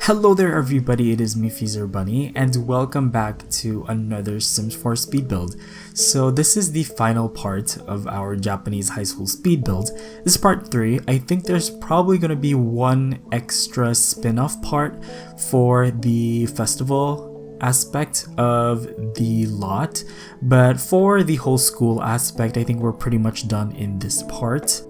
Hello there everybody, it is me XfreezerBunny and welcome back to another Sims 4 speed build. So this is the final part of our Japanese high school speed build. This is part 3. I think there's probably going to be one extra spin-off part for the festival aspect of the lot, but for the whole school aspect I think we're pretty much done in this part.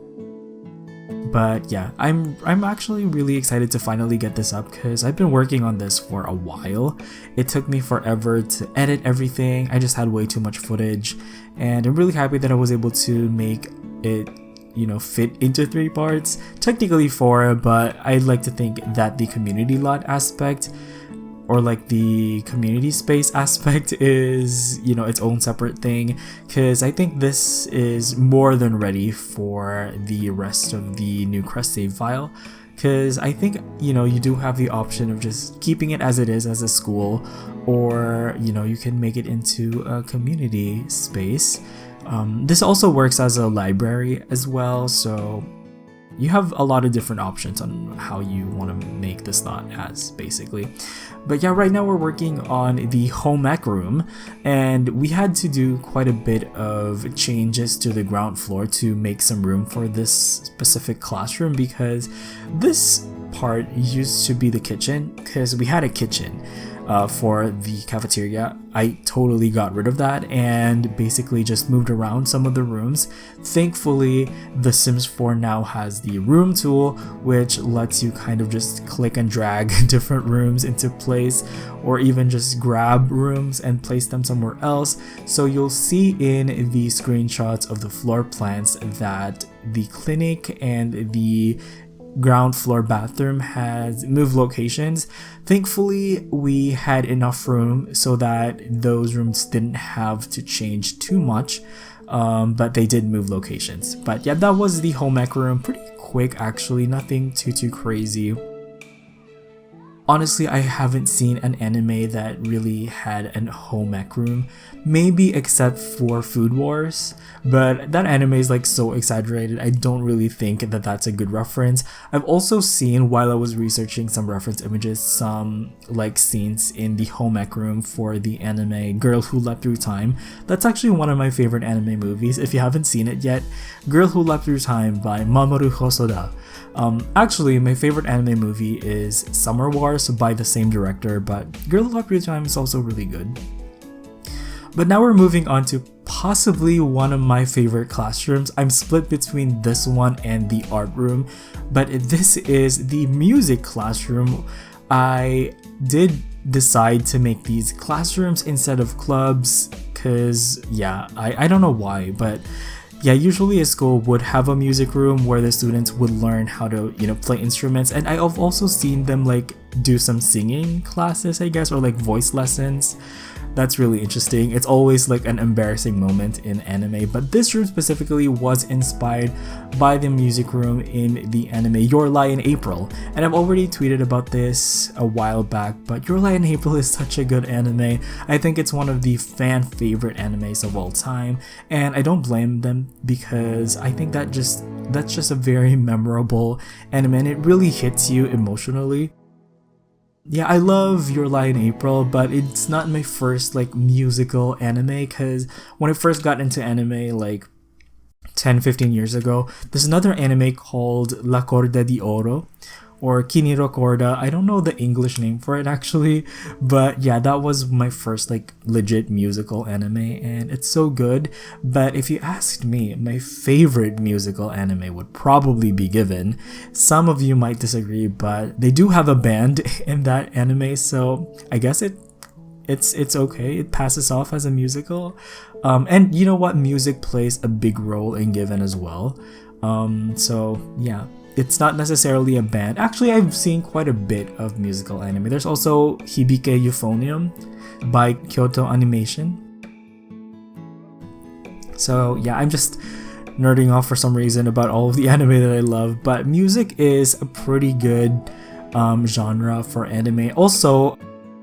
But yeah, I'm actually really excited to finally get this up because I've been working on this for a while. It took me forever to edit everything. I just had way too much footage, and I'm really happy that I was able to make it, fit into 3 parts. Technically 4, but I'd like to think that the community lot aspect, or like the community space aspect, is its own separate thing, because I think this is more than ready for the rest of the Newcrest save file, because I think you do have the option of just keeping it as it is as a school, or you can make it into a community space. This also works as a library as well, so you have a lot of different options on how you want to make this lot as, basically. But yeah, right now we're working on the home ec room, and we had to do quite a bit of changes to the ground floor to make some room for this specific classroom, because this part used to be the kitchen, because we had a kitchen for the cafeteria. I totally got rid of that and basically just moved around some of the rooms. Thankfully, The Sims 4 now has the room tool, which lets you kind of just click and drag different rooms into place, or even just grab rooms and place them somewhere else. So you'll see in the screenshots of the floor plans that the clinic and the ground floor bathroom has moved locations. Thankfully, we had enough room so that those rooms didn't have to change too much, but they did move locations. But yeah, that was the home ec room. Pretty quick actually, nothing too crazy. Honestly, I haven't seen an anime that really had an home ec room, maybe except for Food Wars, but that anime is like so exaggerated, I don't really think that that's a good reference. I've also seen, while I was researching some reference images, some like scenes in the home ec room for the anime Girl Who Leapt Through Time. That's actually one of my favorite anime movies. If you haven't seen it yet, Girl Who Leapt Through Time by Mamoru Hosoda. Actually, my favorite anime movie is Summer Wars by the same director, but Girl Who Leapt Through Time is also really good. But now we're moving on to possibly one of my favorite classrooms. I'm split between this one and the art room, but this is the music classroom. I did decide to make these classrooms instead of clubs because, yeah, I don't know why, but yeah, usually a school would have a music room where the students would learn how to, play instruments, and I've also seen them like do some singing classes, I guess, or like voice lessons. That's really interesting. It's always like an embarrassing moment in anime, but this room specifically was inspired by the music room in the anime Your Lie in April, and I've already tweeted about this a while back, but Your Lie in April is such a good anime. I think it's one of the fan favorite animes of all time, and I don't blame them because I think that's just a very memorable anime, and it really hits you emotionally. Yeah, I love Your Lie in April, but it's not my first like musical anime, because when I first got into anime like 10-15 years ago, there's another anime called La Corda di Oro, or Kiniro Corda. I don't know the English name for it actually, but yeah, that was my first like legit musical anime, and it's so good. But if you asked me, my favorite musical anime would probably be Given. Some of you might disagree, but they do have a band in that anime, so I guess it's okay. It passes off as a musical. And you know what? Music plays a big role in Given as well. So yeah. It's not necessarily a band. Actually, I've seen quite a bit of musical anime. There's also Hibike Euphonium by Kyoto Animation. So yeah, I'm just nerding off for some reason about all of the anime that I love, but music is a pretty good genre for anime. Also,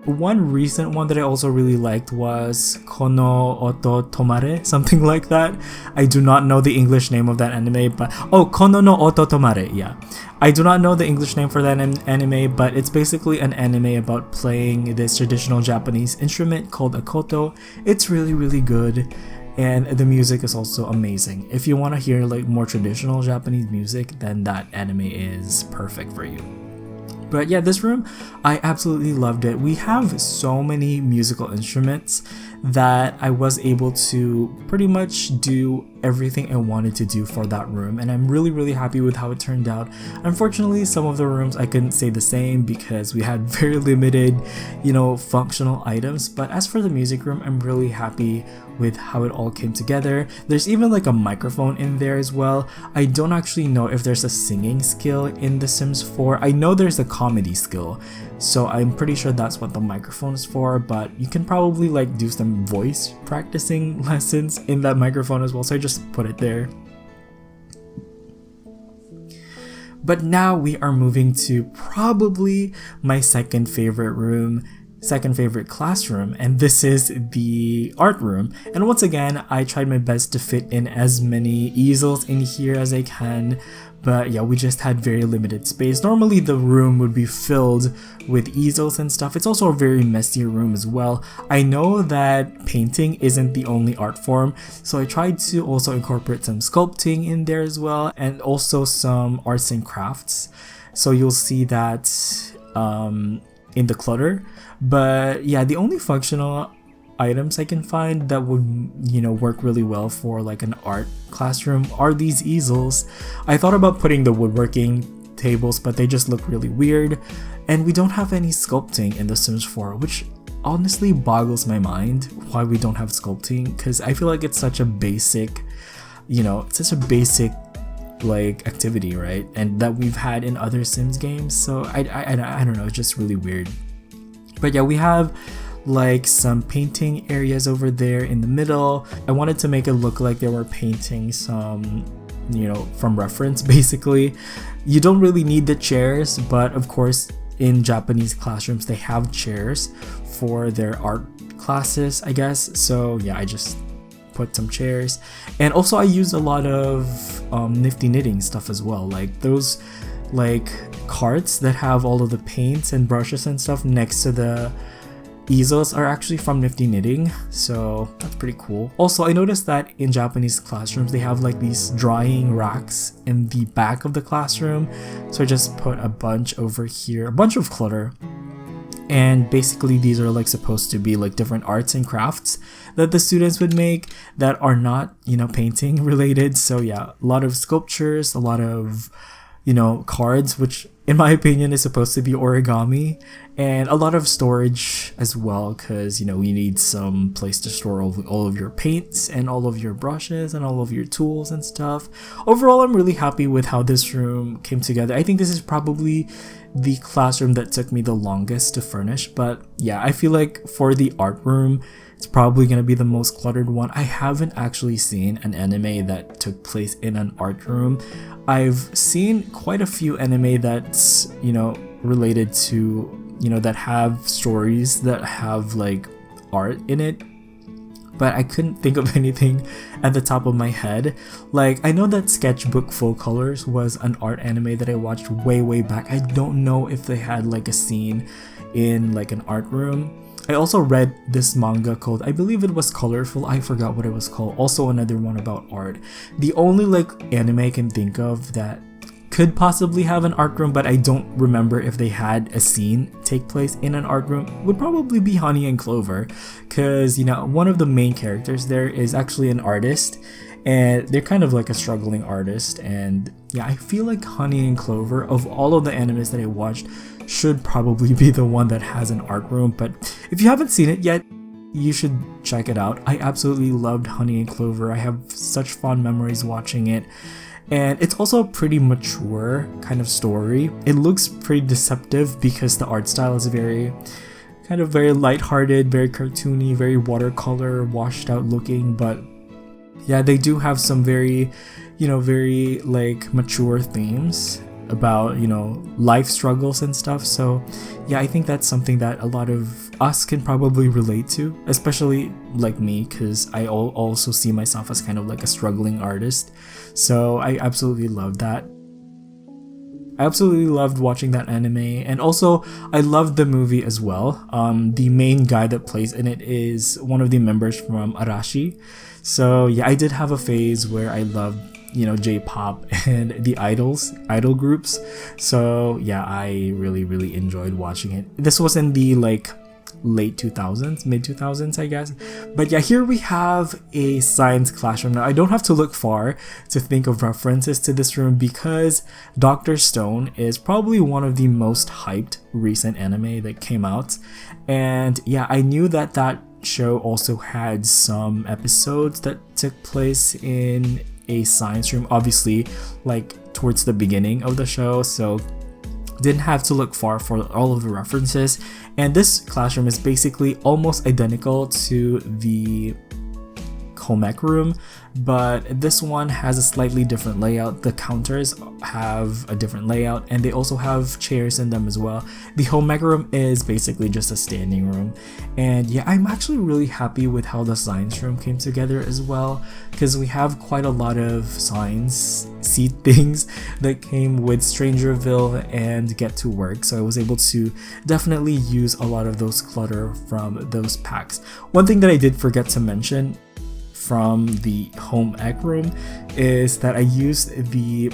One recent one that I also really liked was Kono Oto Tomare, something like that. I do not know the English name of that anime, but Kono no Oto Tomare, yeah. I do not know the English name for that anime, but it's basically an anime about playing this traditional Japanese instrument called a koto. It's really, really good, and the music is also amazing. If you want to hear like more traditional Japanese music, then that anime is perfect for you. But yeah, this room, I absolutely loved it. We have so many musical instruments that I was able to pretty much do everything I wanted to do for that room, and I'm really, really happy with how it turned out. Unfortunately, some of the rooms I couldn't say the same because we had very limited, functional items, but as for the music room, I'm really happy with how it all came together. There's even like a microphone in there as well. I don't actually know if there's a singing skill in The Sims 4. I know there's a comedy skill, so I'm pretty sure that's what the microphone is for, but you can probably like do some voice practicing lessons in that microphone as well, so I just put it there. But now we are moving to probably my second favorite classroom, and this is the art room. And once again, I tried my best to fit in as many easels in here as I can, but yeah, we just had very limited space. Normally the room would be filled with easels and stuff. It's also a very messy room as well. I know that painting isn't the only art form, so I tried to also incorporate some sculpting in there as well, and also some arts and crafts. So you'll see that in the clutter. But yeah, the only functional items I can find that would work really well for like an art classroom are these easels. I thought about putting the woodworking tables, but they just look really weird, and we don't have any sculpting in The Sims 4, which honestly boggles my mind why we don't have sculpting, because I feel like it's such a basic like activity, right? And that we've had in other Sims games, so I don't know, it's just really weird. But yeah, we have like some painting areas over there in the middle. I wanted to make it look like they were painting some, from reference basically. You don't really need the chairs, but of course in Japanese classrooms they have chairs for their art classes, I guess. So yeah, I just put some chairs, and also I used a lot of nifty knitting stuff as well, like those like carts that have all of the paints and brushes and stuff next to the easels are actually from Nifty Knitting, so that's pretty cool. Also, I noticed that in Japanese classrooms they have like these drying racks in the back of the classroom, so I just put a bunch over here, a bunch of clutter. And basically these are like supposed to be like different arts and crafts that the students would make that are not, painting related. So yeah, a lot of sculptures, a lot of, cards, which in my opinion is supposed to be origami, and a lot of storage as well, because you need some place to store all of your paints and all of your brushes and all of your tools and stuff. Overall, I'm really happy with how this room came together. I think this is probably the classroom that took me the longest to furnish, but yeah, I feel like for the art room it's probably going to be the most cluttered one. I haven't actually seen an anime that took place in an art room. I've seen quite a few anime that's, related to, that have stories that have like art in it, but I couldn't think of anything at the top of my head. Like, I know that Sketchbook Full Colors was an art anime that I watched way back. I don't know if they had like a scene in like an art room. I also read this manga called, I believe it was Colorful, I forgot what it was called, also another one about art. The only like anime I can think of that could possibly have an art room, but I don't remember if they had a scene take place in an art room, would probably be Honey and Clover, because one of the main characters there is actually an artist, and they're kind of like a struggling artist. And yeah, I feel like Honey and Clover, of all of the animes that I watched, should probably be the one that has an art room. But if you haven't seen it yet, you should check it out. I absolutely loved Honey and Clover. I have such fond memories watching it, and it's also a pretty mature kind of story. It looks pretty deceptive because the art style is very lighthearted, very cartoony, very watercolor, washed out looking, but yeah, they do have some very, very like mature themes about, you know, life struggles and stuff. So yeah, I think that's something that a lot of us can probably relate to, especially like me, because I also see myself as kind of like a struggling artist. So I absolutely love that. I absolutely loved watching that anime, and also I loved the movie as well. The main guy that plays in it is one of the members from Arashi. So yeah, I did have a phase where I loved, you know, J-pop and the idol groups. So yeah, I really enjoyed watching it. This was in the like late 2000s, mid 2000s, I guess. But yeah, here we have a science classroom. Now I don't have to look far to think of references to this room, because Dr. Stone is probably one of the most hyped recent anime that came out. And yeah, I knew that that show also had some episodes that took place in a science room, obviously like towards the beginning of the show, so didn't have to look far for all of the references. And this classroom is basically almost identical to the home ec room, but this one has a slightly different layout. The counters have a different layout, and they also have chairs in them as well. The home ec room is basically just a standing room. And yeah, I'm actually really happy with how the science room came together as well, because we have quite a lot of science seat things that came with Strangerville and Get to Work, so I was able to definitely use a lot of those clutter from those packs. One thing that I did forget to mention from the home ec room is that I used the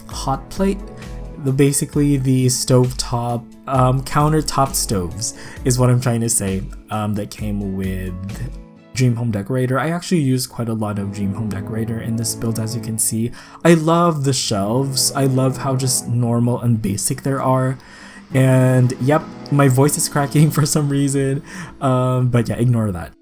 hot plate, basically the stovetop, countertop stoves is what I'm trying to say, that came with Dream Home Decorator. I actually used quite a lot of Dream Home Decorator in this build, as you can see. I love the shelves. I love how just normal and basic there are. And yep, my voice is cracking for some reason, but yeah, ignore that.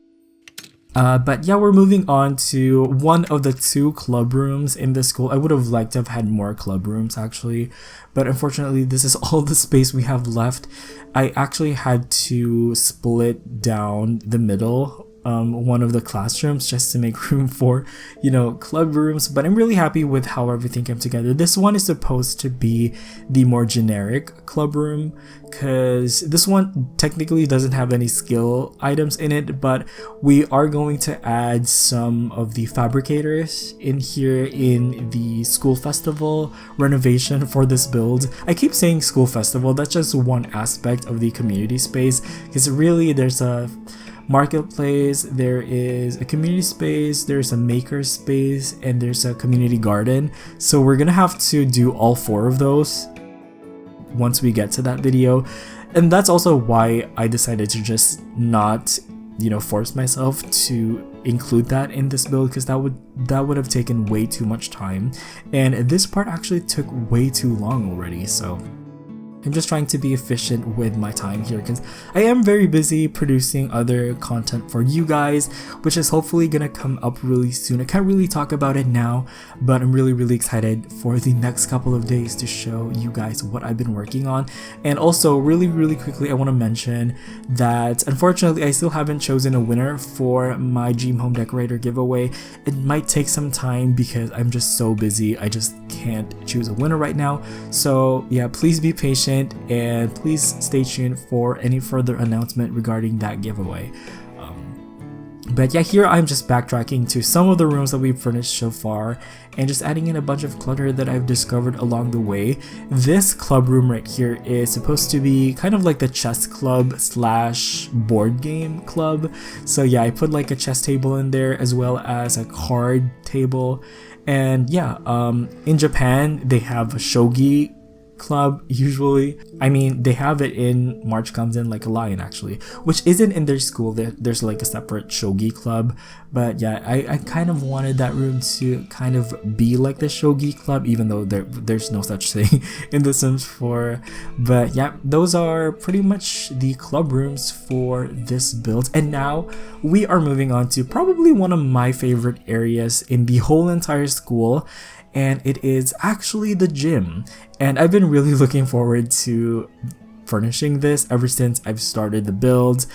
But yeah, we're moving on to one of the 2 club rooms in the school. I would have liked to have had more club rooms actually, but unfortunately this is all the space we have left. I actually had to split down the middle one of the classrooms just to make room for, you know, club rooms. But I'm really happy with how everything came together. This one is supposed to be the more generic club room, because this one technically doesn't have any skill items in it, but we are going to add some of the fabricators in here in the school festival renovation for this build. I keep saying school festival, that's just one aspect of the community space, because really there's a marketplace, there is a community space, there's a maker space, and there's a community garden. So we're gonna have to do all 4 of those once we get to that video. And that's also why I decided to just not, you know, force myself to include that in this build, because that would have taken way too much time, and this part actually took way too long already. So I'm just trying to be efficient with my time here, because I am very busy producing other content for you guys, which is hopefully gonna come up really soon. I can't really talk about it now, but I'm really excited for the next couple of days to show you guys what I've been working on. And also really quickly, I want to mention that unfortunately I still haven't chosen a winner for my Dream Home Decorator giveaway. It might take some time because I'm just so busy. I just can't choose a winner right now. So yeah, please be patient, and please stay tuned for any further announcement regarding that giveaway. But yeah, here I'm just backtracking to some of the rooms that we've furnished so far and just adding in a bunch of clutter that I've discovered along the way. This club room right here is supposed to be kind of like the chess club slash board game club. So yeah, I put like a chess table in there as well as a card table. And yeah, in Japan they have a shogi club usually. I mean, they have it in March Comes In Like a Lion actually, which isn't in their school. There's like a separate shogi club. But yeah, I kind of wanted that room to kind of be like the shogi club, even though there's no such thing in The Sims 4. But yeah, those are pretty much the club rooms for this build. And now we are moving on to probably one of my favorite areas in the whole entire school, and it is actually the gym. And I've been really looking forward to furnishing this ever since I've started the build.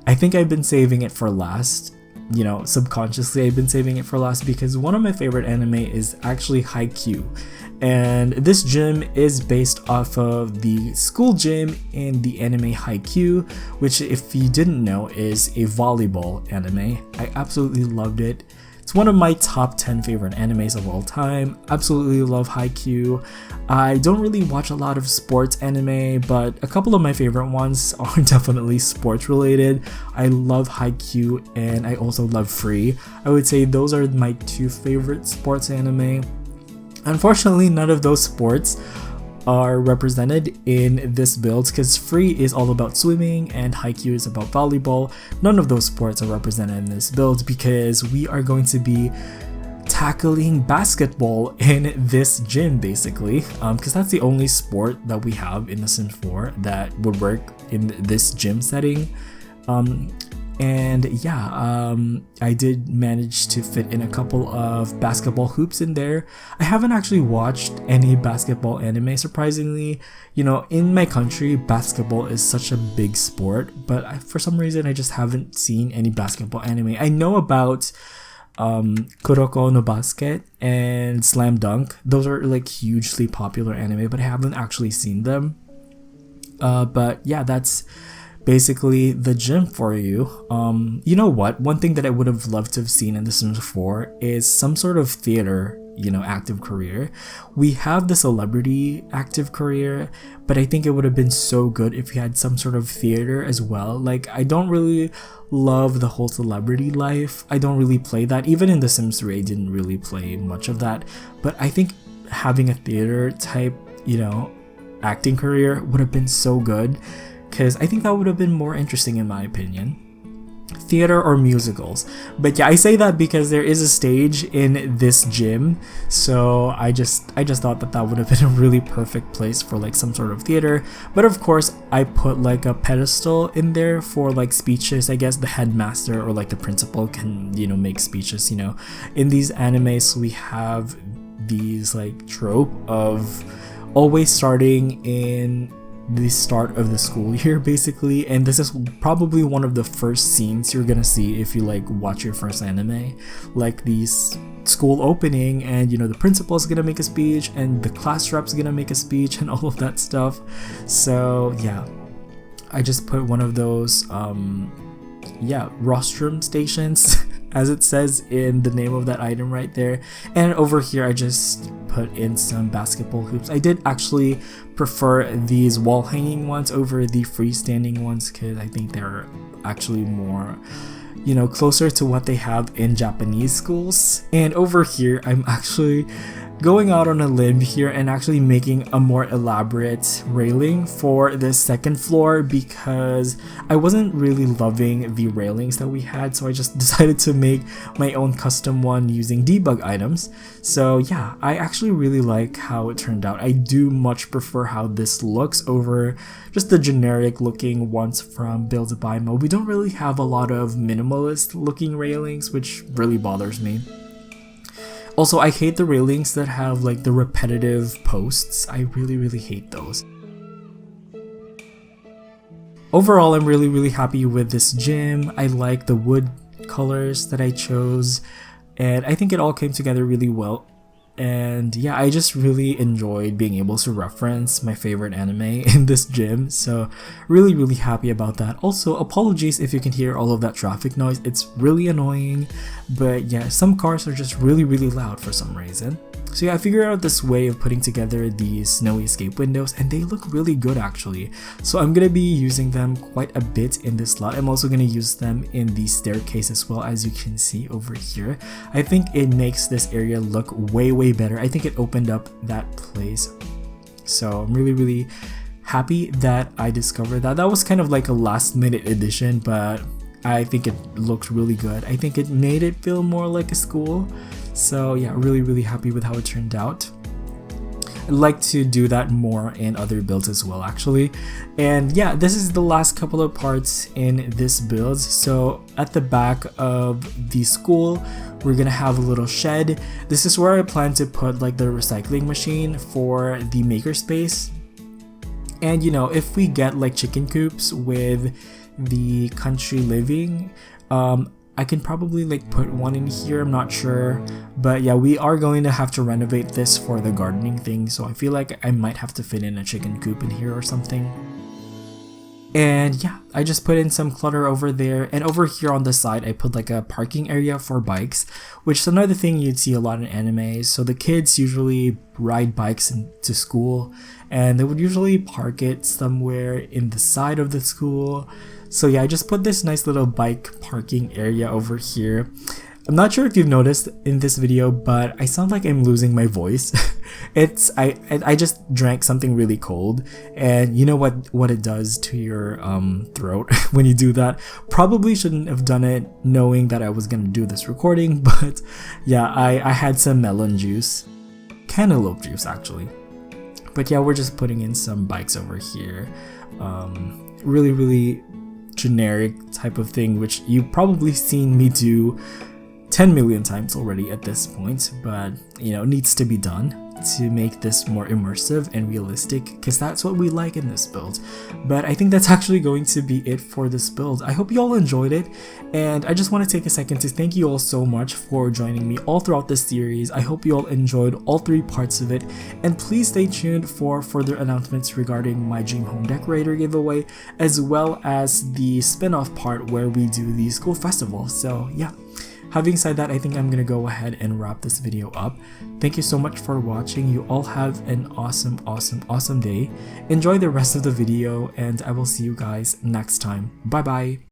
I think I've been saving it for last, you know, subconsciously I've been saving it for last because one of my favorite anime is actually Haikyuu. And this gym is based off of the school gym in the anime Haikyuu, which, if you didn't know, is a volleyball anime. I absolutely loved it. It's one of my top 10 favorite animes of all time. Absolutely love Haikyuu. I don't really watch a lot of sports anime, but a couple of my favorite ones are definitely sports related. I love Haikyuu and I also love Free. I would say those are my two favorite sports anime. Unfortunately, none of those sports are represented in this build because Free is all about swimming and Haikyuu is about volleyball. None of those sports are represented in this build because we are going to be tackling basketball in this gym basically, because that's the only sport that we have in The Sims 4 that would work in this gym setting. And yeah, I did manage to fit in a couple of basketball hoops in there. I haven't actually watched any basketball anime, surprisingly. You know, in my country, basketball is such a big sport, but for some reason I just haven't seen any basketball anime. I know about Kuroko no Basket and Slam Dunk. Those are like hugely popular anime, but I haven't actually seen them. But yeah, that's basically the gym for you. You know what? One thing that I would have loved to have seen in The Sims 4 is some sort of theater, you know, active career. We have the celebrity active career, but I think it would have been so good if we had some sort of theater as well. Like, I don't really love the whole celebrity life. I don't really play that. Even in The Sims 3, I didn't really play much of that. But I think having a theater type, you know, acting career would have been so good, because I think that would have been more interesting in my opinion. Theater or musicals. But yeah, I say that because there is a stage in this gym, so I just thought that would have been a really perfect place for like some sort of theater. But of course, I put like a pedestal in there for like speeches. I guess the headmaster or like the principal can, you know, make speeches. You know, in these animes we have these like trope of always starting in the start of the school year basically, and this is probably one of the first scenes you're gonna see if you like watch your first anime, like these school opening, and you know, the principal's gonna make a speech and the class rep's gonna make a speech and all of that stuff. So yeah, I just put one of those rostrum stations as it says in the name of that item right there. And over here I just put in some basketball hoops. I did actually prefer these wall hanging ones over the freestanding ones because I think they're actually more, you know, closer to what they have in Japanese schools. And over here I'm actually going out on a limb here and actually making a more elaborate railing for the second floor because I wasn't really loving the railings that we had, so I just decided to make my own custom one using debug items. So yeah, I actually really like how it turned out. I do much prefer how this looks over just the generic looking ones from Build by Mo. We don't really have a lot of minimalist looking railings, which really bothers me. Also, I hate the railings that have like the repetitive posts. I really hate those. Overall, I'm really happy with this gym. I like the wood colors that I chose, and I think it all came together really well. And yeah, I just really enjoyed being able to reference my favorite anime in this gym, so really happy about that. Also, apologies if you can hear all of that traffic noise, it's really annoying, but yeah, some cars are just really loud for some reason. So yeah, I figured out this way of putting together these snowy escape windows, and they look really good actually. So I'm gonna be using them quite a bit in this lot. I'm also gonna use them in the staircase as well, as you can see over here. I think it makes this area look way better. I think it opened up that place. So I'm really happy that I discovered that. That was kind of like a last minute addition, but I think it looked really good. I think it made it feel more like a school. So yeah, really happy with how it turned out. I'd like to do that more in other builds as well actually. And yeah, this is the last couple of parts in this build. So at the back of the school, we're gonna have a little shed. This is where I plan to put like the recycling machine for the makerspace. And you know, if we get like chicken coops with the country living, I can probably like put one in here, I'm not sure. But yeah, we are going to have to renovate this for the gardening thing, so I feel like I might have to fit in a chicken coop in here or something. And yeah, I just put in some clutter over there, and over here on the side I put like a parking area for bikes, which is another thing you'd see a lot in animes. So the kids usually ride bikes into school, and they would usually park it somewhere in the side of the school. So yeah, I just put this nice little bike parking area over here. I'm not sure if you've noticed in this video, but I sound like I'm losing my voice. I just drank something really cold, and you know what it does to your throat when you do that. Probably shouldn't have done it knowing that I was gonna do this recording, but yeah, I had some melon juice, cantaloupe juice actually. But yeah, we're just putting in some bikes over here. Really generic type of thing, which you've probably seen me do 10 million times already at this point, but you know, needs to be done to make this more immersive and realistic, because that's what we like in this build. But I think that's actually going to be it for this build. I hope you all enjoyed it, and I just want to take a second to thank you all so much for joining me all throughout this series. I hope you all enjoyed all 3 parts of it, and please stay tuned for further announcements regarding my Dream Home Decorator giveaway, as well as the spin-off part where we do the school festival. So yeah. Having said that, I think I'm gonna go ahead and wrap this video up. Thank you so much for watching. You all have an awesome day. Enjoy the rest of the video, and I will see you guys next time. Bye bye.